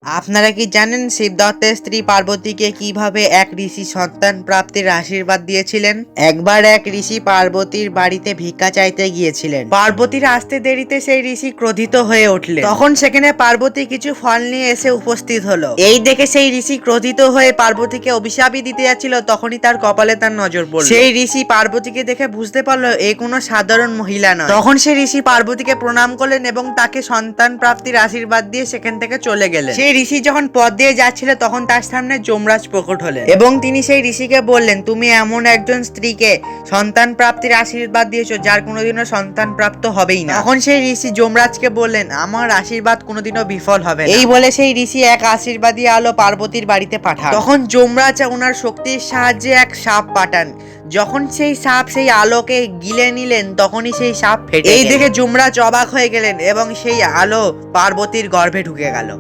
আপনারা কি জানেন শিবদত্তের স্ত্রী পার্বতীকে কিভাবে এক ঋষি সন্তান প্রাপ্তির আশীর্বাদ দিয়েছিলেন? একবার এক ঋষি পার্বতীর বাড়িতে ভিক্ষা চাইতে গিয়েছিলেন। পার্বতীর আসতে দেরিতে সেই ঋষি ক্রোধিত হয়ে উঠলেন। তখন সেখানে পার্বতী কিছু ফল নিয়ে এসে উপস্থিত হলো। এই দেখে সেই ঋষি ক্রোধিত হয়ে পার্বতীকে অভিশাপই দিতে যাচ্ছিল, তখনই তার কপালে তার নজর পড়ল। সেই ঋষি পার্বতীকে দেখে বুঝতে পারলো এ কোনো সাধারণ মহিলা নয়। তখন সেই ঋষি পার্বতীকে প্রণাম করলেন এবং তাকে সন্তান প্রাপ্তির আশীর্বাদ দিয়ে সেখান থেকে চলে গেলেন। সেই ঋষি যখন পথ দিয়ে যাচ্ছিল তখন তার সামনে যমরাজ প্রকট হলেন এবং তিনি সেই ঋষিকে বললেন, তুমি এমন একজন স্ত্রীকে সন্তান প্রাপ্তির আশীর্বাদ দিয়েছো যার কোনোদিনও সন্তান প্রাপ্ত হবেই না। তখন সেই ঋষি যমরাজকে বললেন, আমার আশীর্বাদ কোনোদিনও বিফল হবে না। এই বলে সেই ঋষি এক আশীর্বাদী আলো পার্বতীর বাড়িতে পাঠান। তখন যমরাজ ওনার শক্তির সাহায্যে এক সাপ পাঠান। যখন সেই সাপ সেই আলোকে গিলে নিলেন তখনই সেই সাপ ফেটে এই দেখে যমরাজ অবাক হয়ে গেলেন এবং সেই আলো পার্বতীর গর্ভে ঢুকে গেল।